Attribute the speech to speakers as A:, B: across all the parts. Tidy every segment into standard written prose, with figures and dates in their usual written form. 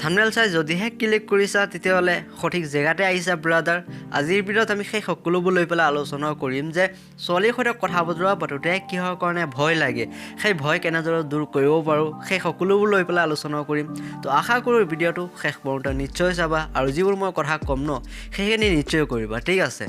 A: Thumbnail চাই যদিহে click কৰিছা তেতিয়াহ'লে সঠিক জেগাতে আহিছা ব্ৰাদাৰ। আজিৰ ভিডিঅ'ত আমি সেই সকলোবোৰ লৈ পেলাই আলোচনা কৰিম যে ছোৱালীৰ সৈতে কথা বতৰা পাতোঁতে কিহৰ কাৰণে ভয় লাগে, সেই ভয় কেনেদৰে দূৰ কৰিব পাৰোঁ, সেই সকলোবোৰ লৈ পেলাই আলোচনা কৰিম। তো আশা কৰোঁ ভিডিঅ'টো শেষ পৰ্যন্ত নিশ্চয় চাবা আৰু যিবোৰ মই কথা ক'ম ন সেইখিনি নিশ্চয় কৰিবা, ঠিক আছে।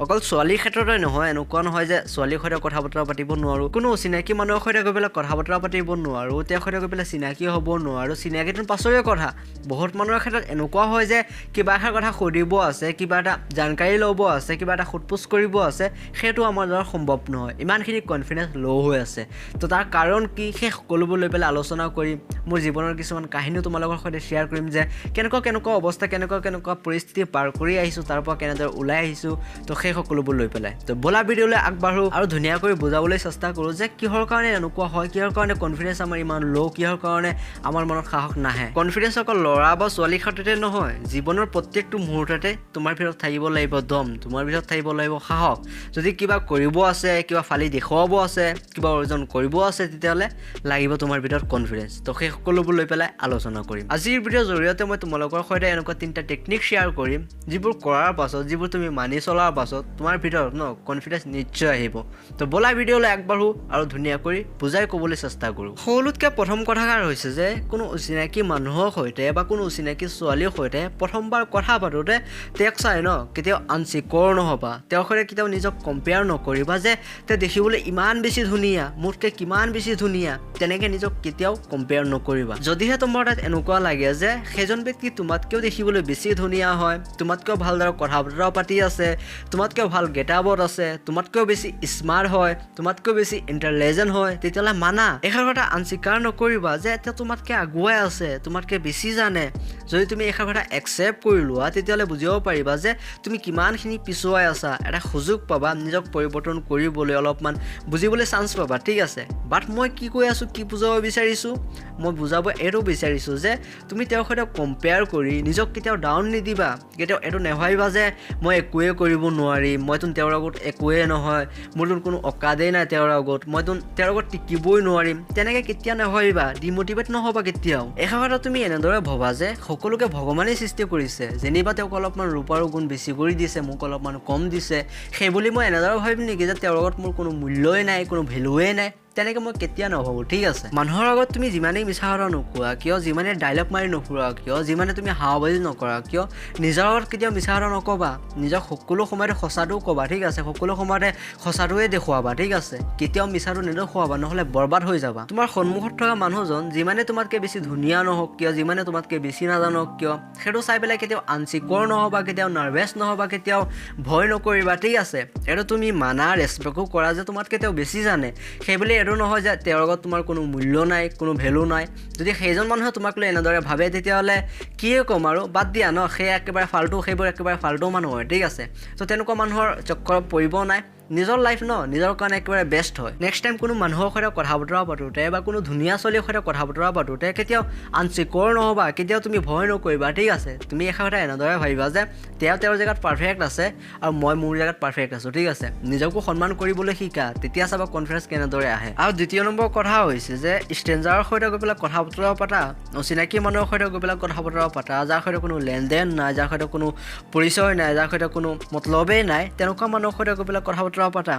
A: অকল ছোৱালীৰ ক্ষেত্ৰতে নহয়, এনেকুৱা নহয় যে ছোৱালীৰ সৈতে কথা বতৰা পাতিব নোৱাৰোঁ, কোনো চিনাকি মানুহৰ সৈতে গৈ পেলাই কথা বতৰা পাতিব নোৱাৰোঁ, তেওঁৰ সৈতে গৈ পেলাই চিনাকি হ'ব নোৱাৰোঁ। চিনাকিটো পাছৰে কথা। বহুত মানুহৰ ক্ষেত্ৰত এনেকুৱা হয় যে কিবা এটা কথা সুধিব আছে, কিবা এটা জানকাৰী ল'ব আছে, কিবা এটা সোধপোছ কৰিব আছে, সেইটো আমাৰ দ্বাৰা সম্ভৱ নহয়, ইমানখিনি কনফিডেঞ্চ ল' হৈ আছে। তো তাৰ কাৰণ কি, সেই সকলোবোৰ লৈ পেলাই আলোচনা কৰিম। মোৰ জীৱনৰ কিছুমান কাহিনীও তোমালোকৰ সৈতে শ্বেয়াৰ কৰিম যে কেনেকুৱা অৱস্থা, কেনেকুৱা পৰিস্থিতি পাৰ কৰি আহিছোঁ, তাৰ পৰা কেনেদৰে ওলাই আহিছোঁ, তো সেই সকলোবোৰ লৈ পেলাই। তো বলা ভিডিঅ'লৈ আগবাঢ়োঁ আৰু ধুনীয়াকৈ বুজাবলৈ চেষ্টা কৰোঁ যে কিহৰ কাৰণে এনেকুৱা হয়, কিহৰ কাৰণে কনফিডেঞ্চ আমাৰ ইমান ল', কিহৰ কাৰণে আমাৰ মনত সাহস নাহে। কনফিডেঞ্চ অকল ল'ৰা বা ছোৱালীৰ ক্ষেত্ৰতে নহয়, জীৱনৰ প্ৰত্যেকটো মুহূৰ্ততে তোমাৰ ভিতৰত থাকিব লাগিব দম, তোমাৰ ভিতৰত থাকিব লাগিব সাহস। যদি কিবা কৰিব আছে, কিবা ফালি দেখুৱাব আছে, কিবা অৰ্জন কৰিব আছে, তেতিয়াহ'লে লাগিব তোমাৰ ভিতৰত কনফিডেঞ্চ। তো সেই সকলোবোৰ লৈ পেলাই আলোচনা কৰিম। আজিৰ ভিডিঅ'ৰ জৰিয়তে মই তোমালোকৰ সৈতে এনেকুৱা 3টা টেকনিক শ্বেয়াৰ কৰিম, যিবোৰ কৰাৰ পাছত, যিবোৰ তুমি মানি চলাৰ পাছত তোমাৰ ভিতৰত কনফিডেঞ্চ নিশ্চয় আহিব। তো বলা ভিডিঅ'লৈ আগবাঢ়োঁ আৰু ধুনীয়াকৈ বুজাই ক'বলৈ চেষ্টা কৰোঁ। সকলোতকৈ প্ৰথম কথাষাৰ হৈছে যে কোনো অচিনাকি মানুহৰ সৈতে বা কোনো অচিনাকি ছোৱালীৰ সৈতে প্ৰথমবাৰ কথা পাতোঁতে তেওঁক চাই কেতিয়াও আনচিকিউৰ নহ'বা, তেওঁৰ সৈতে কেতিয়াও নিজক কম্পেয়াৰ নকৰিবা যে তেওঁ দেখিবলৈ ইমান বেছি ধুনীয়া, মোতকৈ কিমান বেছি ধুনীয়া, তেনেকৈ নিজক কেতিয়াও কম্পেয়াৰ নকৰিবা। যদিহে তোমাৰ তাত এনেকুৱা লাগে যে সেইজন ব্যক্তি তোমাতকৈও দেখিবলৈ বেছি ধুনীয়া হয়, তোমাতকৈও ভালদৰে কথা বতৰা পাতি আছে, তোমাতকৈও ভাল গেটাবত আছে, তোমাতকৈও বেছি স্মাৰ্ট হয়, তোমাতকৈ বেছি ইণ্টেলিজেণ্ট হয়, তেতিয়াহ'লে মানা, এষাৰ কথা আনস্বীকাৰ নকৰিবা যে তেওঁ তোমাতকৈ আগুৱাই আছে, তোমাতকৈ বেছি জানে। যদি তুমি এষাৰ কথা একচেপ্ট কৰি লোৱা, তেতিয়াহ'লে বুজিব পাৰিবা যে তুমি কিমানখিনি পিছুৱাই আছা। এটা সুযোগ পাবা নিজক পৰিৱৰ্তন কৰিবলৈ, অলপমান বুজিবলৈ চান্স পাবা, ঠিক আছে। বাট মই কি কৈ আছোঁ, কি বুজাব বিচাৰিছোঁ, মই বুজাব এইটো বিচাৰিছোঁ যে তুমি তেওঁৰ সৈতে কম্পেয়াৰ কৰি নিজক কেতিয়াও ডাউন নিদিবা, কেতিয়াও এইটো নেভাবিবা যে মই একোৱেই কৰিব নোৱাৰিম, মইতো তেওঁৰ আগত একোৱেই নহয়, মোৰতো কোনো অকাদেই নাই তেওঁৰ আগত, মইতো তেওঁৰ আগত টিকিবই নোৱাৰিম, তেনেকৈ কেতিয়াও নেভাবিবা, ডিম'টিভেট নহ'বা কেতিয়াও। এষাৰ কথা তুমি এনেদৰে ভবা যে সকলোকে ভগৱানেই সৃষ্টি কৰিছে, যেনিবা তেওঁক অলপমান ৰূপাৰো গুণ বেছি কৰি দিছে, মোক অলপমান কম দিছে, সেইবুলি মই এনেদৰে ভাবিম নেকি যে তেওঁৰ লগত মোৰ কোনো মূল্যই নাই, কোনো ভেলুৱেই নাই, তেনেকৈ মই কেতিয়া নভাবোঁ, ঠিক আছে। মানুহৰ আগত তুমি যিমানেই মিছা কথা নোকোৱা কিয়, যিমানে ডাইলগ মাৰি নুফুৰা কিয়, যিমানে তুমি হাওবাজি নকৰা কিয়, নিজৰ আগত কেতিয়াও মিছা কথা নক'বা, নিজক সকলো সময়তে সঁচাটো ক'বা, ঠিক আছে, সকলো সময়তে সঁচাটোৱে দেখুৱাবা, ঠিক আছে, কেতিয়াও মিছাটো নেদেখুৱাবা, নহ'লে বৰবাদ হৈ যাবা। তোমাৰ সন্মুখত থকা মানুহজন যিমানে তোমাতকৈ বেছি ধুনীয়া নহওক কিয়, যিমানে তোমাতকৈ বেছি নাজানক কিয়, সেইটো চাই পেলাই কেতিয়াও আনচিকিউৰ নহ'বা, কেতিয়াও নাৰ্ভাছ নহ'বা, কেতিয়াও ভয় নকৰিবা, ঠিক আছে। এইটো তুমি মানা, ৰেচপেক্টো কৰা যে তোমাতকৈ তেওঁ বেছি জানে, সেইবুলি এইটো নহয় যে তেওঁৰ লগত তোমাৰ কোনো মূল্য নাই, কোনো ভেলু নাই। যদি সেইজন মানুহে তোমাক লৈ এনেদৰে ভাবে, তেতিয়াহ'লে কিয়ে ক'ম আৰু, বাদ দিয়া সেই একেবাৰে ফাল্টু, সেইবোৰ একেবাৰে ফাল্টু মানুহ হয়, ঠিক আছে। তো তেনেকুৱা মানুহৰ চক্কৰত পৰিব নাই, নিজৰ লাইফ নিজৰ কাৰণে একেবাৰে বেষ্ট হয়। নেক্সট টাইম কোনো মানুহৰ সৈতে কথা বতৰা পাতোঁতে বা কোনো ধুনীয়া ছোৱালীৰ সৈতে কথা বতৰা পাতোঁতে কেতিয়াও আনচিকিউৰ নহ'বা, কেতিয়াও তুমি ভয় নকৰিবা, ঠিক আছে। তুমি এষাৰ কথা এনেদৰে ভাবিবা যে তেওঁ তেওঁৰ জেগাত পাৰফেক্ট আছে আৰু মই মোৰ জেগাত পাৰফেক্ট আছোঁ, ঠিক আছে। নিজকো সন্মান কৰিবলৈ শিকা, তেতিয়া চাবা কনফিডেঞ্চ কেনেদৰে আহে। আৰু দ্বিতীয় নম্বৰ কথা হৈছে যে ষ্ট্ৰেঞ্জাৰৰ সৈতে গৈ পেলাই কথা বতৰা পাতা, অচিনাকি মানুহৰ সৈতে গৈ পেলাই কথা বতৰা পাতা, যাৰ সৈতে কোনো লেনদেন নাই, যাৰ সৈতে কোনো পৰিচয় নাই, যাৰ সৈতে কোনো মতলবেই নাই, তেনেকুৱা মানুহৰ সৈতে গৈ পেলাই কথা বতৰা পাতা।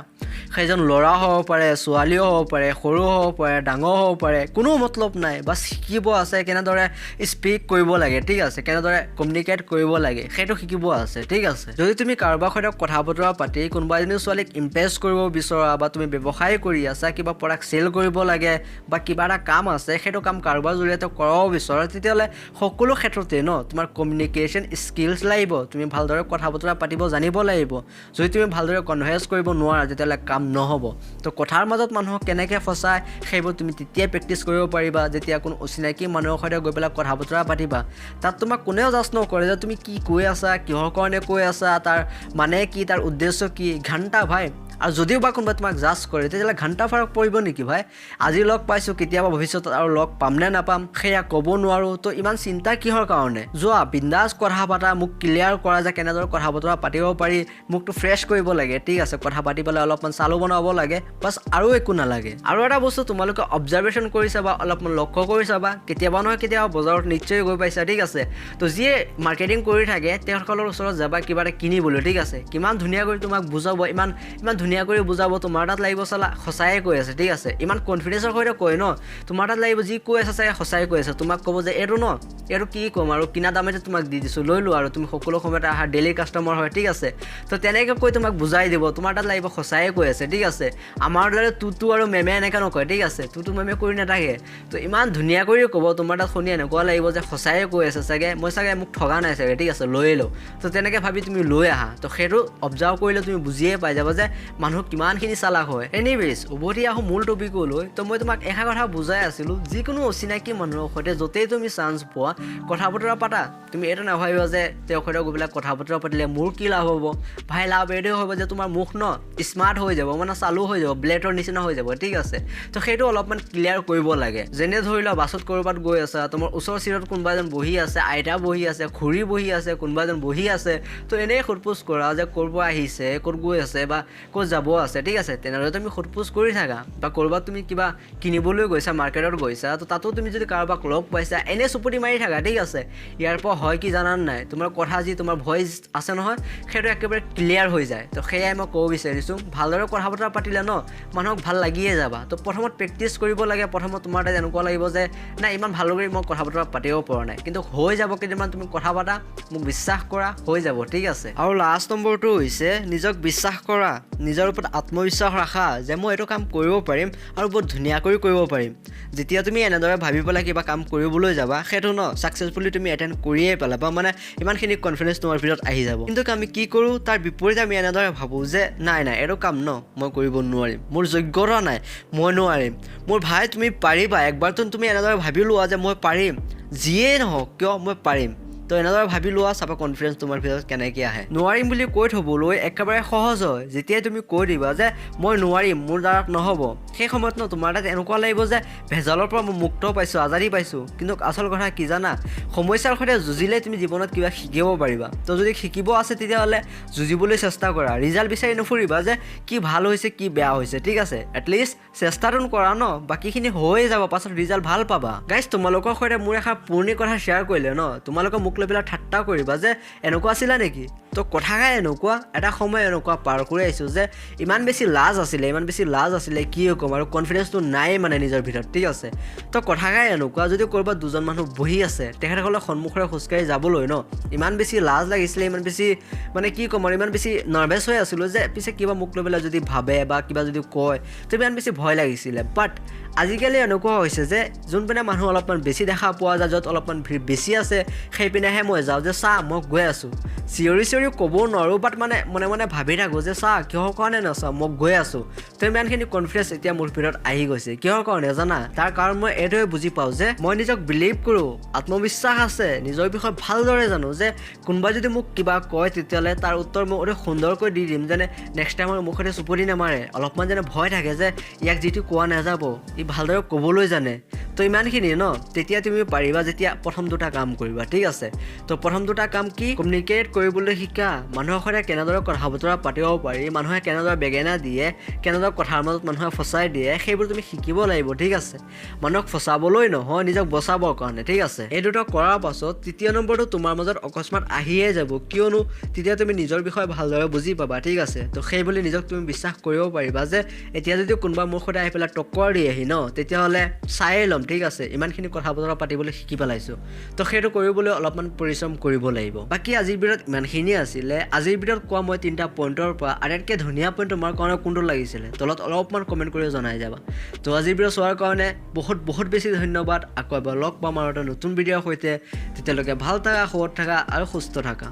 A: সেইজন ল'ৰা হ'ব পাৰে, ছোৱালীও হ'ব পাৰে, সৰু হ'ব পাৰে, ডাঙৰ হ'ব পাৰে, কোনো মতলব নাই, বাছ শিকিব আছে কেনেদৰে স্পীক কৰিব লাগে, ঠিক আছে, কেনেদৰে কমিউনিকেট কৰিব লাগে, সেইটো শিকিব আছে, ঠিক আছে। যদি তুমি কাৰোবাৰ সৈতে কথা বতৰা পাতি কোনোবা এজনী ছোৱালীক ইমপ্ৰেছ কৰিব বিচৰা, বা তুমি ব্যৱসায় কৰি আছা, কিবা প্ৰডাক্ট চেল কৰিব লাগে, বা কিবা এটা কাম আছে, সেইটো কাম কাৰোবাৰ জৰিয়তে কৰাব বিচৰা, তেতিয়াহ'লে সকলো ক্ষেত্ৰতে তোমাৰ কমিউনিকেশ্যন স্কিলছ লাগিব, তুমি ভালদৰে কথা বতৰা পাতিব জানিব লাগিব। যদি তুমি ভালদৰে কনভাৰ্চ কৰিব নোৱাৰা, তেতিয়াহ'লে কাম নহ'ব। তো কথাৰ মাজত মানুহক কেনেকৈ ফচাই, সেইবোৰ তুমি তেতিয়াই প্ৰেক্টিছ কৰিব পাৰিবা, যেতিয়া কোনো অচিনাকি মানুহৰ সৈতে গৈ পেলাই কথা বতৰা পাতিবা। তাত তোমাক কোনেও জাজ নকৰে যে তুমি কি কৈ আছা, কিহৰ কাৰণে কৈ আছা, তাৰ মানে কি, তাৰ উদ্দেশ্য কি, ঘণ্টা ভাই। আৰু যদিও বা কোনোবাই তোমাক জাজ কৰে তেতিয়াহ'লে ঘণ্টা ফাৰক পৰিব নেকি ভাই আজি লগ পাইছোঁ কেতিয়াবা ভৱিষ্যতত আৰু লগ পাম নে নাপাম সেয়া ক'ব নোৱাৰোঁ তো ইমান চিন্তা কিহৰ কাৰণে যোৱা বিন্দাছ কথা পাতা মোক ক্লিয়াৰ কৰা যে কেনেদৰে কথা বতৰা পাতিব পাৰি মোকতো ফ্ৰেছ কৰিব লাগে ঠিক আছে কথা পাতি পেলাই অলপমান চালু বনাব লাগে বাছ আৰু একো নালাগে আৰু এটা বস্তু তোমালোকে অবজাৰ্ভেশ্যন কৰিছা বা অলপমান লক্ষ্য কৰিছা বা কেতিয়াবা নহয় কেতিয়াবা বজাৰত নিশ্চয় গৈ পাইছা ঠিক আছে তো যিয়ে মাৰ্কেটিং কৰি থাকে তেওঁলোকৰ ওচৰত যাবা কিবা এটা কিনিবলৈ ঠিক আছে কিমান ধুনীয়া কৰি তোমাক বুজাব ইমান ধুনীয়া কৰি বুজাব তোমাৰ তাত লাগিব চালা সঁচায়ে কৈ আছে ঠিক আছে ইমান কনফিডেন্সৰ সৈতে কয় ন তোমাৰ তাত লাগিব যি কৈ আছে চাগে সঁচাই কৈ আছে তোমাক ক'ব যে এইটো ন এইটো কি ক'ম আৰু কিনা দামতে তোমাক দি দিছোঁ লৈ লোৱা আৰু তুমি সকলো সময়তে আহা ডেইলি কাষ্টমাৰ হয় ঠিক আছে তো তেনেকৈ কৈ তোমাক বুজাই দিব তোমাৰ তাত লাগিব সঁচায়ে কৈ আছে ঠিক আছে আমাৰ দৰে তুতু আৰু মেমে এনেকৈ নকয় ঠিক আছে তুতু মেমে কৰি নাথাকে তো ইমান ধুনীয়া কৰি ক'ব তোমাৰ তাত শুনি এনেকুৱা লাগিব যে সঁচায়ে কৈ আছে চাগে মই চাগে মোক ঠগা নাই চাগে ঠিক আছে লৈ লওঁ তো তেনেকৈ ভাবি তুমি লৈ আহা তো সেইটো অবজাৰ্ভ কৰিলে তুমি বুজিয়ে পাই যাবা যে মানুহ কিমানখিনি চালাক হয় এনিৱেজ উভতি আহোঁ মূল টপিকলৈ তো মই তোমাক এষাৰ কথা বুজাই আছিলোঁ যিকোনো অচিনাকি মানুহৰ সৈতে য'তেই তুমি চান্স পোৱা কথা বতৰা পাতা তুমি এইটো নাভাবিবা যে তেওঁৰ সৈতে গৈ পেলাই কথা বতৰা পাতিলে মোৰ কি লাভ হ'ব ভাই লাভ এইটোৱে হ'ব যে তোমাৰ মুখ ন স্মাৰ্ট হৈ যাব মানে চালু হৈ যাব ব্লেডৰ নিচিনা হৈ যাব ঠিক আছে তো সেইটো অলপমান ক্লিয়াৰ কৰিব লাগে যেনে ধৰি লোৱা বাছত ক'ৰবাত গৈ আছা তোমাৰ ওচৰ চিৰত কোনোবা এজন বহি আছে আইতা বহি আছে খুৰী বহি আছে কোনোবা এজন বহি আছে তো এনেই সোধপোছ কৰা যে ক'ৰ পৰা আহিছে ক'ত গৈ আছে বা ক'ত যাব আছে ঠিক আছে তেনেদৰে তুমি সোধপোছ কৰি থাকা বা ক'ৰবাত তুমি কিবা কিনিবলৈ গৈছা মাৰ্কেটত গৈছা তো তাতো তুমি যদি কাৰোবাক লগ পাইছা এনেই চুপুটি মাৰি থাকা ঠিক আছে ইয়াৰ পৰা হয় কি জানা নাই তোমাৰ কথা যি তোমাৰ ভইচ আছে নহয় সেইটো একেবাৰে ক্লিয়াৰ হৈ যায় তো সেয়াই মই ক'ব বিচাৰিছোঁ ভালদৰে কথা বতৰা পাতিলে ন মানুহক ভাল লাগিয়ে যাবা তো প্ৰথমত প্ৰেক্টিছ কৰিব লাগে প্ৰথমত তোমাৰ তাত এনেকুৱা লাগিব যে নাই ইমান ভালদৰে মই কথা বতৰা পাতিব পৰা নাই কিন্তু হৈ যাব কেইদিনমান তুমি কথা পাতা মোক বিশ্বাস কৰা হৈ যাব ঠিক আছে আৰু লাষ্ট নম্বৰটো হৈছে নিজক বিশ্বাস কৰা নিজৰ ওপৰত আত্মবিশ্বাস ৰাখা যে মই এইটো কাম কৰিব পাৰিম আৰু বহুত ধুনীয়াকৈ কৰিব পাৰিম যেতিয়া তুমি এনেদৰে ভাবি পেলাই কিবা কাম কৰিবলৈ যাবা সেইটো ন ছাকচেছফুলি তুমি এটেণ্ড কৰিয়ে পেলাবা মানে ইমানখিনি কনফিডেঞ্চ তোমাৰ ভিতৰত আহি যাব কিন্তু আমি কি কৰোঁ তাৰ বিপৰীতে আমি এনেদৰে ভাবোঁ যে নাই এইটো কাম ন মই কৰিব নোৱাৰিম মোৰ যোগ্যতা নাই মই নোৱাৰিম মোৰ ভাই তুমি পাৰিবা একবাৰতো তুমি এনেদৰে ভাবি লোৱা যে মই পাৰিম যিয়েই নহওক কিয় মই পাৰিম তো এনেদৰে ভাবি লোৱা চাবা কনফিডেঞ্চ তোমাৰ ভিতৰত কেনেকৈ আহে নোৱাৰিম বুলি কৈ থ'বলৈ একেবাৰে সহজ হয় যেতিয়াই তুমি কৈ দিবা যে মই নোৱাৰিম মোৰ দ্বাৰা নহ'ব সেই সময়ত ন তোমাৰ তাত এনেকুৱা লাগিব যে ভেজালৰ পৰা মই মুক্ত পাইছোঁ আজাদী পাইছোঁ কিন্তু আচল কথা কি জানা সমস্যাৰ সৈতে যুঁজিলে তুমি জীৱনত কিবা শিকিব পাৰিবা তো যদি শিকিব আছে তেতিয়াহ'লে যুঁজিবলৈ চেষ্টা কৰা ৰিজাল্ট বিচাৰি নুফুৰিবা যে কি ভাল হৈছে কি বেয়া হৈছে ঠিক আছে এটলিষ্ট চেষ্টাটো কৰা ন বাকীখিনি হৈয়ে যাব পাছত ৰিজাল্ট ভাল পাবা গাইজ তোমালোকৰ সৈতে মোৰ এষাৰ পুৰণি কথা শ্বেয়াৰ কৰিলে ন তোমালোকে মোক লৈ পেলাই ঠাট্টা কৰিবা যে এনেকুৱা আছিলা নেকি তো কথাষাৰ এনেকুৱা এটা সময় এনেকুৱা পাৰ কৰি আহিছোঁ যে ইমান বেছি লাজ আছিলে কি ক'ম আৰু কনফিডেঞ্চটো নাই মানে নিজৰ ভিতৰত ঠিক আছে তো কথাষাৰ এনেকুৱা যদি ক'ৰবাত দুজন মানুহ বহি আছে তেখেতসকলৰ সন্মুখৰে খোজকাঢ়ি যাবলৈ ন ইমান বেছি লাজ লাগিছিলে ইমান বেছি মানে কি ক'ম আৰু ইমান বেছি নাৰ্ভাছ হৈ আছিলোঁ যে পিছে কিবা মোক লৈ পেলাই যদি ভাবে বা কিবা যদি কয় তো ইমান বেছি ভয় লাগিছিলে বাট আজিকালি এনেকুৱা হৈছে যে যোনপিনে মানুহ অলপমান বেছি দেখা পোৱা যায় য'ত অলপমান ভিৰ বেছি আছে সেইপিনেহে মই যাওঁ যে চা মই গৈ আছোঁ চিঞৰি ক'ব নোৱাৰোঁ বাট মানে মনে মনে ভাবি থাকোঁ যে চা কিহৰ কাৰণে নাচাওঁ মই গৈ আছোঁ তো ইমানখিনি কনফিডেঞ্চ এতিয়া মোৰ ভিতৰত আহি গৈছে কিহৰ কাৰণে জানা তাৰ কাৰণ মই এইটোৱে বুজি পাওঁ যে মই নিজক বিলিভ কৰোঁ আত্মবিশ্বাস আছে নিজৰ বিষয়ে ভালদৰে জানো যে কোনোবাই যদি মোক কিবা কয় তেতিয়াহ'লে তাৰ উত্তৰ মই অতি সুন্দৰকৈ দি দিম যেনে নেক্সট টাইমৰ মুখতে চুপতি নামাৰে অলপমান যেনে ভয় থাকে যে ইয়াক যিটো কোৱা নাযাব ই ভালদৰে ক'বলৈ জানে তো ইমানখিনি ন তেতিয়া তুমি পাৰিবা যেতিয়া প্ৰথম দুটা কাম কৰিবা ঠিক আছে তো প্ৰথম দুটা কাম কি কমিউনিকেট কৰিবলৈ শিকা মানুহৰ সৈতে কেনেদৰে কথা বতৰা পাতিব পাৰি মানুহে কেনেদৰে বেগেনা দিয়ে কেনেদৰে কথাৰ মাজত মানুহে ফচাই দিয়ে সেইবোৰ তুমি শিকিব লাগিব ঠিক আছে মানুহক ফচাবলৈ নহয় নিজক বচাবৰ কাৰণে ঠিক আছে এই দুটা কৰাৰ পাছত তৃতীয় নম্বৰটো তোমাৰ মাজত অকস্মাত আহিয়ে যাব কিয়নো তেতিয়া তুমি নিজৰ বিষয়ে ভালদৰে বুজি পাবা ঠিক আছে তো সেই বুলি নিজক তুমি বিশ্বাস কৰিব পাৰিবা যে এতিয়া যদি কোনোবা মোৰ সৈতে আহি পেলাই টক্কৰ দি আহি ন তেতিয়াহ'লে চায়ে ল'ম ঠিক আছে ইমানখিনি কথা বতৰা পাতিবলৈ শিকি পেলাইছোঁ তো সেইটো কৰিবলৈ অলপমান পৰিশ্ৰম কৰিব লাগিব বাকী আজিৰ ভিডিঅ'ত ইমানখিনি আছিলে আজিৰ ভিডিঅ'ত কোৱা মই 3টা পইণ্টৰ পৰা আটাইতকৈ ধুনীয়া পইণ্ট তোমাৰ কাৰণে কোনটো লাগিছিলে তলত অলপমান কমেণ্ট কৰি জনাই যাবা তো আজিৰ ভিডিঅ' চোৱাৰ কাৰণে বহুত বেছি ধন্যবাদ আকৌ এবাৰ লগ পাম আৰু এটা নতুন ভিডিঅ'ৰ সৈতে তেতিয়ালৈকে ভাল থাকা সুখত থাকা আৰু সুস্থ থাকা